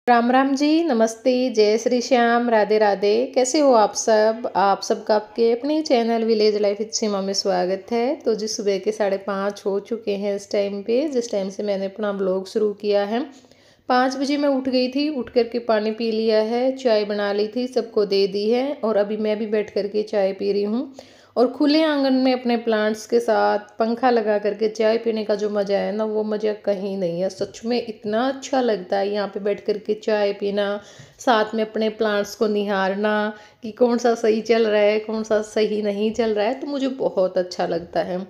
राम राम जी, नमस्ते, जय श्री श्याम, राधे राधे। कैसे हो आप सबका आपके अपने चैनल विलेज लाइफ विद सीमा में स्वागत है। तो जी सुबह के 5:30 हो चुके हैं इस टाइम पे, जिस टाइम से मैंने अपना ब्लॉग शुरू किया है। 5 बजे मैं उठ गई थी, उठ करके पानी पी लिया है, चाय बना ली थी, सबको दे दी है और अभी मैं भी बैठ करके चाय पी रही हूँ। और खुले आंगन में अपने प्लांट्स के साथ पंखा लगा करके चाय पीने का जो मज़ा है ना, वो मज़ा कहीं नहीं है। सच में इतना अच्छा लगता है यहाँ पे बैठ करके चाय पीना, साथ में अपने प्लांट्स को निहारना कि कौन सा सही चल रहा है, कौन सा सही नहीं चल रहा है, तो मुझे बहुत अच्छा लगता है।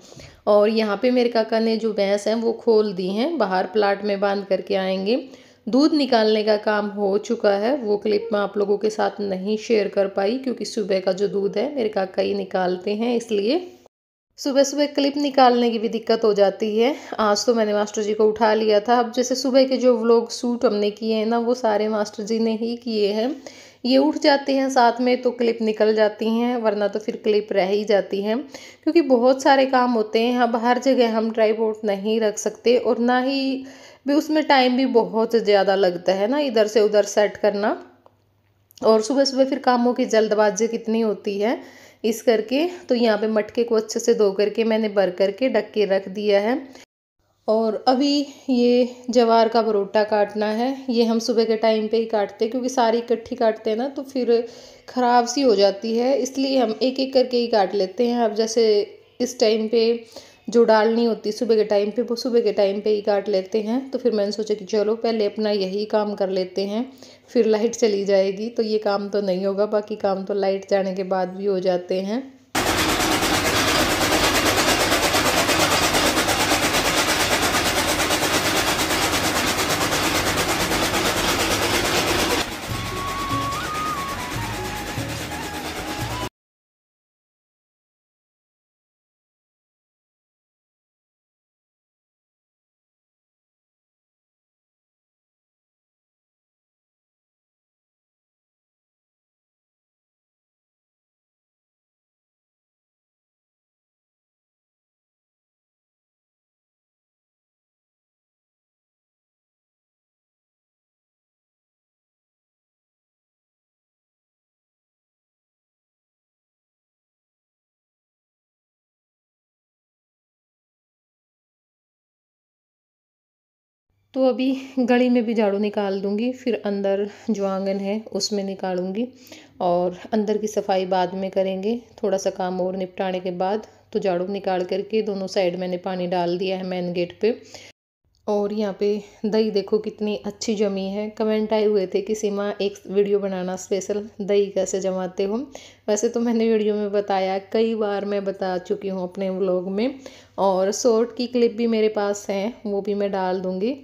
और यहाँ पे मेरे काका ने जो भैंस हैं वो खोल दी हैं, बाहर प्लाट में बांध करके आएंगे। दूध निकालने का काम हो चुका है, वो क्लिप मैं आप लोगों के साथ नहीं शेयर कर पाई क्योंकि सुबह का जो दूध है मेरे काका ही निकालते हैं, इसलिए सुबह सुबह क्लिप निकालने की भी दिक्कत हो जाती है। आज तो मैंने मास्टर जी को उठा लिया था। अब जैसे सुबह के जो व्लॉग शूट हमने किए हैं ना, वो सारे मास्टर जी ने ही किए हैं। ये उठ जाते हैं साथ में तो क्लिप निकल जाती हैं, वरना तो फिर क्लिप रह ही जाती हैं क्योंकि बहुत सारे काम होते हैं। अब हर जगह हम ट्राइपॉड नहीं रख सकते और ना ही भी उसमें टाइम भी बहुत ज़्यादा लगता है ना, इधर से उधर सेट करना। और सुबह सुबह फिर कामों की जल्दबाजी कितनी होती है इस करके। तो यहाँ पे मटके को अच्छे से धो करके मैंने भर करके ढक के रख दिया है। और अभी ये ज्वार का बरोटा काटना है। ये हम सुबह के टाइम पे ही काटते हैं क्योंकि सारी इकट्ठी काटते हैं ना तो फिर ख़राब सी हो जाती है, इसलिए हम एक एक करके ही काट लेते हैं। अब जैसे इस टाइम पे जो डालनी होती सुबह के टाइम पे, वो सुबह के टाइम पे ही काट लेते हैं। तो फिर मैंने सोचा कि चलो पहले अपना यही काम कर लेते हैं, फिर लाइट चली जाएगी तो ये काम तो नहीं होगा, बाकी काम तो लाइट जाने के बाद भी हो जाते हैं। तो अभी गली में भी झाड़ू निकाल दूंगी, फिर अंदर जो आंगन है उसमें निकालूंगी और अंदर की सफाई बाद में करेंगे। थोड़ा सा काम और निपटाने के बाद तो झाड़ू निकाल करके दोनों साइड मैंने पानी डाल दिया है मेन गेट पे। और यहाँ पे दही देखो कितनी अच्छी जमी है। कमेंट आए हुए थे कि सीमा एक वीडियो बनाना स्पेशल दही कैसे जमाते हो। वैसे तो मैंने वीडियो में बताया, कई बार मैं बता चुकी हूँ अपने व्लॉग में, और शॉर्ट की क्लिप भी मेरे पास है, वो भी मैं डाल दूँगी।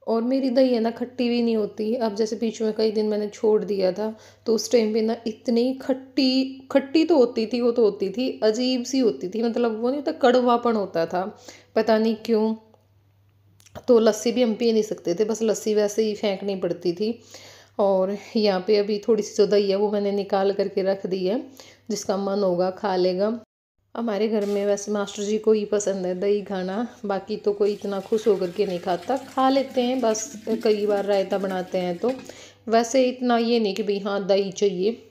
और मेरी दही है ना खट्टी भी नहीं होती। अब जैसे बीच में कई दिन मैंने छोड़ दिया था तो उस टाइम पे ना इतनी खट्टी खट्टी तो होती थी, वो तो होती थी, अजीब सी होती थी, मतलब वो नहीं होता, कड़वापन होता था, पता नहीं क्यों। तो लस्सी भी हम पी नहीं सकते थे, बस लस्सी वैसे ही फेंकनी पड़ती थी। और यहाँ पे अभी थोड़ी सी जो दही है वो मैंने निकाल करके रख दी है, जिसका मन होगा खा लेगा। हमारे घर में वैसे मास्टर जी को ही पसंद है दही खाना, बाकी तो कोई इतना खुश होकर के नहीं खाता, खा लेते हैं बस, कई बार रायता बनाते हैं तो। वैसे इतना ये नहीं कि भाई हाँ दही चाहिए।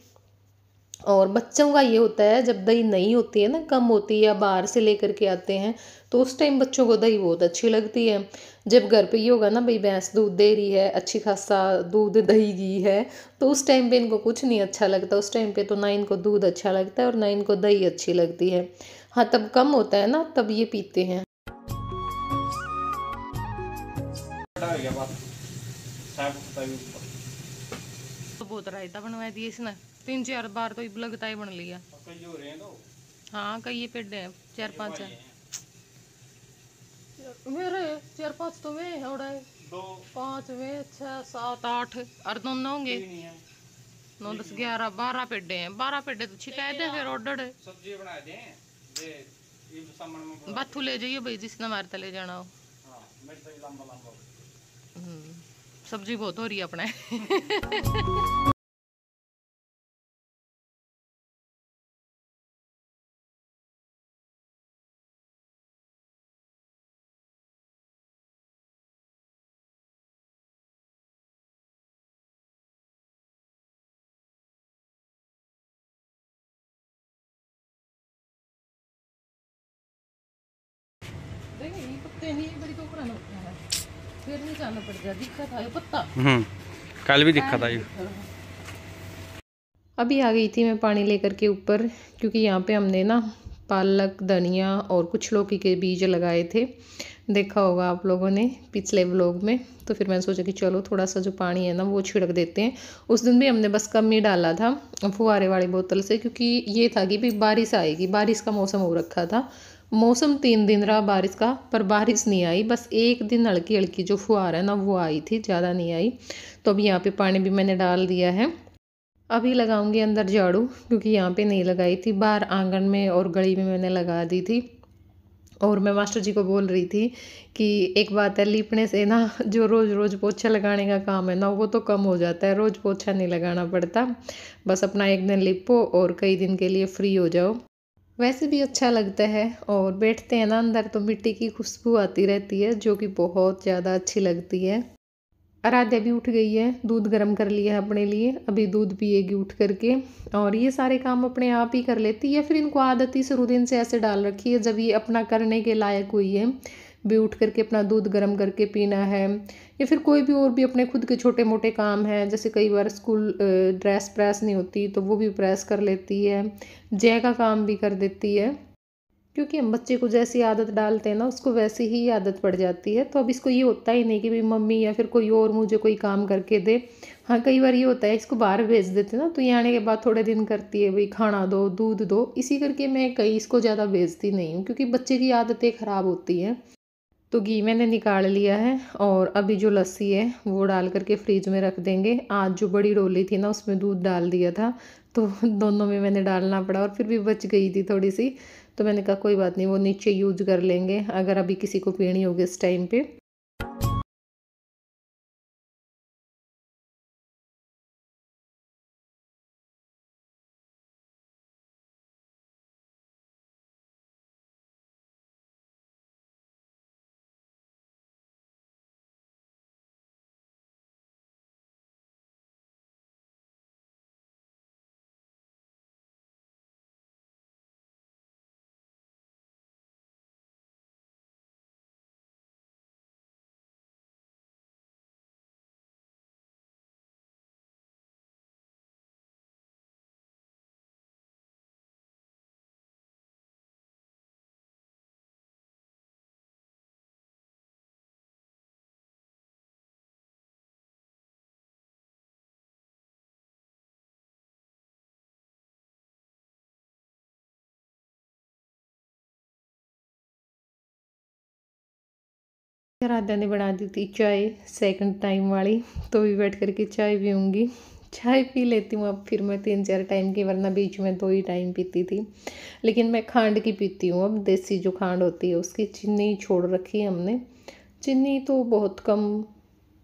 और बच्चों का ये होता है, जब दही नहीं होती है ना, कम होती है या बाहर से लेकर के आते हैं, तो उस टाइम बच्चों को दही बहुत अच्छी लगती है। जब घर पे ये होगा ना भाई भैंस दूध दे रही है, अच्छी खासा दूध दही घी है, तो उस टाइम पे इनको कुछ नहीं अच्छा लगता। उस टाइम पे तो ना इनको दूध अच्छा लगता है और ना इनको दही अच्छी लगती है। हाँ, तब कम होता है ना, तब ये पीते हैं। तो बहुत रायता बनवा दिए इसने, 3-4 बार तो लगता ही बन लिया। हाँ कई ये पेड़ है, 4-5 है मेरे, 4-5 तो वे और 5 में 6-7-8 और दोनों होंगे 9 10 11 12 पेड़े हैं। 12 पेड़े तो शिकायत है, फिर ऑर्डर है सब्जी बना दे बाथू ले जाइए भाई, जिसने हमारे तले जाना हो। सब्जी बहुत हो रही है अपने देखिए ये पत्ते नहीं बड़ी तो पुराना पत्ता है, फिर नहीं जाना पड़ गया, दिक्कत है पत्ता। कल भी दिक्कत आई। अभी आ गई थी मैं पानी लेकर के ऊपर, क्योंकि यहाँ पे हमने ना पालक, धनिया और कुछ लौकी के बीज लगाए थे, देखा होगा आप लोगों ने पिछले व्लॉग में। तो फिर मैंने सोचा कि चलो थोड़ा सा जो पानी है ना वो छिड़क देते हैं। उस दिन भी हमने बस कम ही डाला था फुहारे वाली बोतल से, क्योंकि ये था कि भाई बारिश आएगी, बारिश का मौसम हो रखा था। मौसम 3 दिन रहा बारिश का, पर बारिश नहीं आई। बस एक दिन हल्की हल्की जो फुहार है ना वो आई थी, ज़्यादा नहीं आई। तो अभी यहाँ पे पानी भी मैंने डाल दिया है। अभी लगाऊंगी अंदर झाड़ू, क्योंकि यहाँ पे नहीं लगाई थी, बाहर आंगन में और गली में मैंने लगा दी थी। और मैं मास्टर जी को बोल रही थी कि एक बात है, लीपने से ना जो रोज़ रोज़ पोछा लगाने का काम है ना वो तो कम हो जाता है, रोज़ पोछा नहीं लगाना पड़ता। बस अपना एक दिन लिपो और कई दिन के लिए फ्री हो जाओ। वैसे भी अच्छा लगता है, और बैठते हैं ना अंदर तो मिट्टी की खुशबू आती रहती है, जो कि बहुत ज़्यादा अच्छी लगती है। आराध्या भी उठ गई है, दूध गर्म कर लिया है अपने लिए, अभी दूध पिएगी उठ करके। और ये सारे काम अपने आप ही कर लेती है, फिर इनको आदत ही शुरू दिन से ऐसे डाल रखी है, जब ये अपना करने के लायक हुई है भी उठ करके अपना दूध गर्म करके पीना है, या फिर कोई भी और भी अपने खुद के छोटे मोटे काम हैं। जैसे कई बार स्कूल ड्रेस प्रेस नहीं होती तो वो भी प्रेस कर लेती है, जय का काम भी कर देती है, क्योंकि हम बच्चे को जैसी आदत डालते हैं ना उसको वैसी ही आदत पड़ जाती है। तो अब इसको ये होता ही नहीं कि भाई मम्मी या फिर कोई और मुझे कोई काम करके दे। हाँ, कई बार ये होता है इसको बाहर भेज देते ना, तो ये आने के बाद थोड़े दिन करती है, भाई खाना दो, दूध दो, इसी करके मैं कहीं इसको ज़्यादा भेजती नहीं हूँ, क्योंकि बच्चे की आदतें ख़राब होती हैं। तो घी मैंने निकाल लिया है, और अभी जो लस्सी है वो डाल करके फ्रिज में रख देंगे। आज जो बड़ी डोली थी ना उसमें दूध डाल दिया था, तो दोनों में मैंने डालना पड़ा, और फिर भी बच गई थी थोड़ी सी। तो मैंने कहा कोई बात नहीं, वो नीचे यूज कर लेंगे अगर अभी किसी को पीनी होगी इस टाइम पे। आराध्या ने बना दी थी चाय सेकंड टाइम वाली, तो भी बैठ करके चाय पीऊँगी। चाय पी लेती हूँ अब फिर मैं 3-4 टाइम की, वरना बीच में 2 ही टाइम पीती थी। लेकिन मैं खांड की पीती हूँ अब, देसी जो खांड होती है उसकी। चीनी छोड़ रखी है हमने, चीनी तो बहुत कम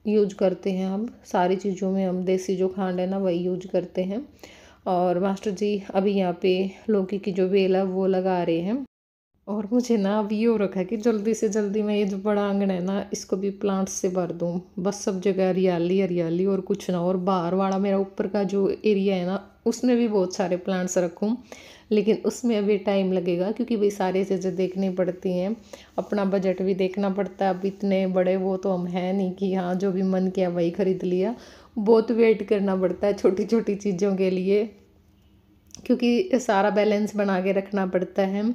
यूज करते हैं अब, सारी चीज़ों में हम देसी जो खांड है ना वही यूज करते हैं। और मास्टर जी अभी यहाँ पे लौकी की जो बेल है वो लगा रहे हैं। और मुझे ना अब ये हो रखा है कि जल्दी से जल्दी मैं ये जो बड़ा आंगन है ना इसको भी प्लांट्स से भर दूँ, बस सब जगह हरियाली हरियाली और कुछ ना। और बाहर वाला मेरा ऊपर का जो एरिया है ना उसमें भी बहुत सारे प्लांट्स रखूँ, लेकिन उसमें अभी टाइम लगेगा, क्योंकि भाई सारी चीज़ें देखनी पड़ती हैं, अपना बजट भी देखना पड़ता है। अब इतने बड़े वो तो हम हैं नहीं कि हाँ जो भी मन किया वही खरीद लिया, बहुत वेट करना पड़ता है छोटी छोटी चीज़ों के लिए, क्योंकि सारा बैलेंस बना के रखना पड़ता है।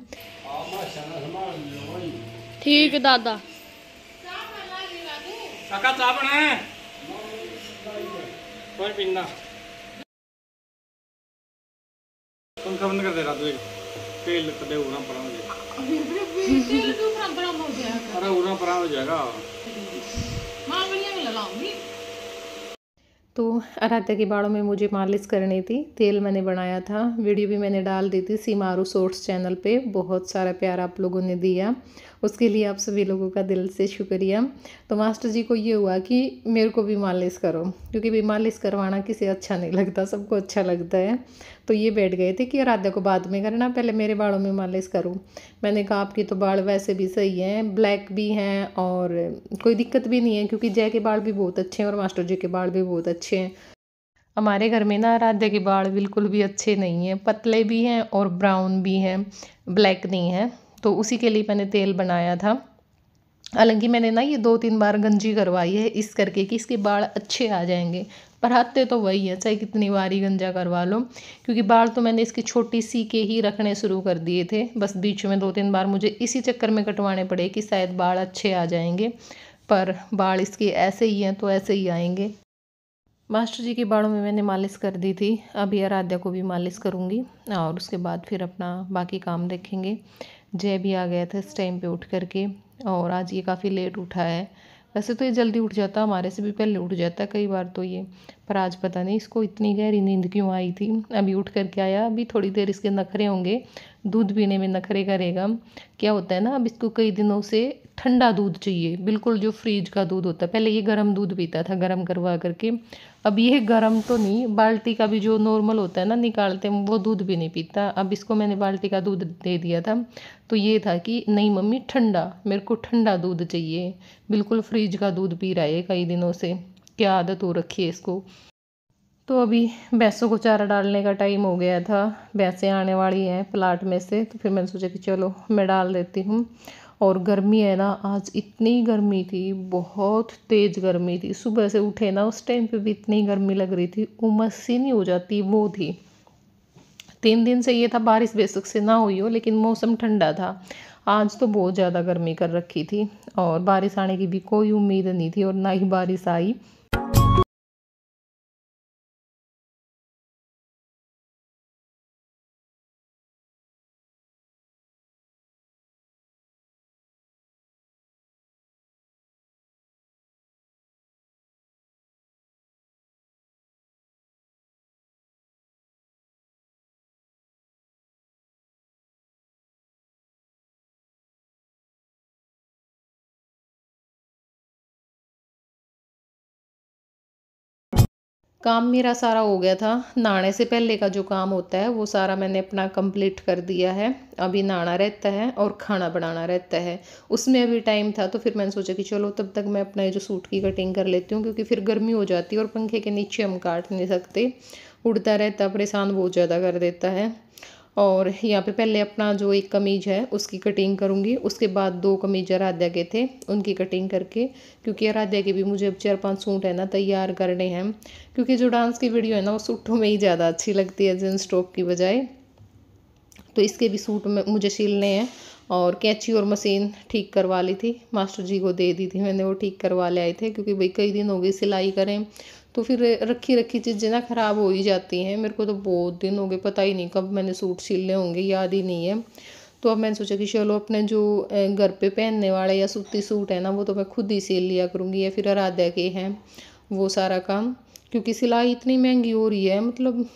ठीक है दादा। काका चाय बना कोई पीना। पंखा बंद कर दे रहा तू, तेल कदे उना पड़ा हो जाएगा। तेल क्यों बराबर हो गया? अरे उना पड़ा हो जाएगा। मां बढ़िया में लगाऊंगी। तो आराध्या के बालों में मुझे मालिश करनी थी, तेल मैंने बनाया था, वीडियो भी मैंने डाल दी थी सीमारू शॉर्ट्स चैनल पे, बहुत सारा प्यार आप लोगों ने दिया, उसके लिए आप सभी लोगों का दिल से शुक्रिया। तो मास्टर जी को ये हुआ कि मेरे को भी मालिश करो, क्योंकि भी मालिश करवाना किसी अच्छा नहीं लगता, सबको अच्छा लगता है। तो ये बैठ गए थे कि आराध्या को बाद में करना, पहले मेरे बालों में मालिश करूँ। मैंने कहा आपकी तो बाल वैसे भी सही हैं, ब्लैक भी हैं और कोई दिक्कत भी नहीं है, क्योंकि जय के बाल भी बहुत अच्छे हैं और मास्टर जी के बाल भी बहुत अच्छे हैं। हमारे घर में ना आराध्या के बाल बिल्कुल भी अच्छे नहीं हैं, पतले भी हैं और ब्राउन भी हैं, ब्लैक नहीं है। तो उसी के लिए मैंने तेल बनाया था। हालांकि मैंने ना ये 2-3 बार गंजी करवाई है इस करके कि इसके बाल अच्छे आ जाएंगे, पर आते तो वही है चाहे कितनी बार ही गंजा करवा लो। क्योंकि बाल तो मैंने इसकी छोटी सी के ही रखने शुरू कर दिए थे, बस बीच में 2-3 बार मुझे इसी चक्कर में कटवाने पड़े कि शायद बाल अच्छे आ जाएंगे, पर बाल इसके ऐसे ही हैं तो ऐसे ही आएंगे। मास्टर जी के बालों में मैंने मालिश कर दी थी, अभी आराध्या को भी मालिश करूँगी और उसके बाद फिर अपना बाकी काम देखेंगे। जय भी आ गया था इस टाइम पे उठ करके, और आज ये काफ़ी लेट उठा है। वैसे तो ये जल्दी उठ जाता, हमारे से भी पहले उठ जाता कई बार तो ये, पर आज पता नहीं इसको इतनी गहरी नींद क्यों आई थी। अभी उठ करके आया, अभी थोड़ी देर इसके नखरे होंगे, दूध पीने में नखरे करेगा। क्या होता है ना, अब इसको कई दिनों से ठंडा दूध चाहिए, बिल्कुल जो फ्रीज का दूध होता है। पहले ये गर्म दूध पीता था गर्म करवा करके, अब ये गर्म तो नहीं, बाल्टी का भी जो नॉर्मल होता है ना निकालते हैं वो दूध भी नहीं पीता। अब इसको मैंने बाल्टी का दूध दे दिया था, तो ये था कि नहीं मम्मी ठंडा, मेरे को ठंडा दूध चाहिए। बिल्कुल फ्रिज का दूध पी रहा है कई दिनों से, क्या आदत हो रखी है इसको। तो अभी भैंसों को चारा डालने का टाइम हो गया था, भैंसें आने वाली हैं प्लाट में से, तो फिर मैंने सोचा कि चलो मैं डाल देती हूँ। और गर्मी है ना, आज इतनी गर्मी थी, बहुत तेज़ गर्मी थी। सुबह से उठे ना उस टाइम पे भी इतनी गर्मी लग रही थी, उमस सी नहीं हो जाती वो थी। 3 दिन से ये था बारिश बेशक से ना हुई हो लेकिन मौसम ठंडा था। आज तो बहुत ज़्यादा गर्मी कर रखी थी और बारिश आने की भी कोई उम्मीद नहीं थी और ना ही बारिश आई। काम मेरा सारा हो गया था, नहाने से पहले का जो काम होता है वो सारा मैंने अपना कंप्लीट कर दिया है। अभी नहाना रहता है और खाना बनाना रहता है, उसमें अभी टाइम था, तो फिर मैंने सोचा कि चलो तब तक मैं अपना ये जो सूट की कटिंग कर लेती हूँ, क्योंकि फिर गर्मी हो जाती है और पंखे के नीचे हम काट नहीं सकते, उड़ता रहता, परेशान बहुत ज़्यादा कर देता है। और यहाँ पे पहले अपना जो एक कमीज है उसकी कटिंग करूँगी, उसके बाद 2 कमीज आराध्या के थे उनकी कटिंग करके, क्योंकि आराध्या के भी मुझे अब 4-5 सूट है ना तैयार करने हैं। क्योंकि जो डांस की वीडियो है ना वो सूटों में ही ज़्यादा अच्छी लगती है जींस टॉप की बजाय, तो इसके भी सूट में मुझे सिलने हैं। और कैंची और मशीन ठीक करवा ली थी, मास्टर जी को दे दी थी मैंने, वो ठीक करवा ले आए थे, क्योंकि भाई कई दिन हो गए सिलाई करें तो फिर रखी रखी चीज़ें ना ख़राब हो ही जाती हैं। मेरे को तो बहुत दिन हो गए, पता ही नहीं कब मैंने सूट सिलने होंगे, याद ही नहीं है। तो अब मैंने सोचा कि चलो अपने जो घर पे पहनने वाले या सूती सूट है ना वो तो मैं खुद ही सिल लिया करूँगी, या फिर आराध्या के हैं वो सारा काम। क्योंकि सिलाई इतनी महंगी हो रही है, मतलब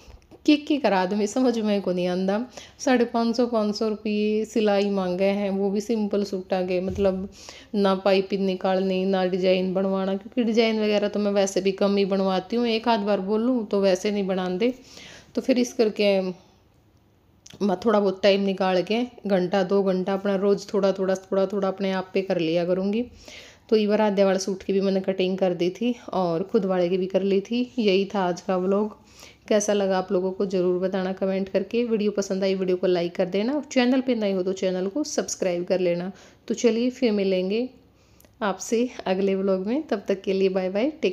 की करा दूँ, समझ में को नहीं आंदा। 550 रुपये सिलाई मांगे हैं, वो भी सिंपल सूटा के, मतलब ना पाइपिंग निकालनी ना डिजाइन बनवाना, क्योंकि डिजाइन वगैरह तो मैं वैसे भी कम ही बनवाती हूँ, एक आध बार बोलूँ तो वैसे नहीं बनाते। तो फिर इस करके मैं थोड़ा बहुत टाइम निकाल के 1-2 घंटा अपना रोज़ थोड़ा थोड़ा अपने आप पे कर लिया करूँगी। तो ये बार आध्या वाले सूट की भी मैंने कटिंग कर दी थी और खुद वाले की भी कर ली थी। यही था आज का व्लॉग, कैसा लगा आप लोगों को ज़रूर बताना कमेंट करके। वीडियो पसंद आई वीडियो को लाइक कर देना, और चैनल पे नए हो तो चैनल को सब्सक्राइब कर लेना। तो चलिए फिर मिलेंगे आपसे अगले व्लॉग में, तब तक के लिए बाय बाय, टेक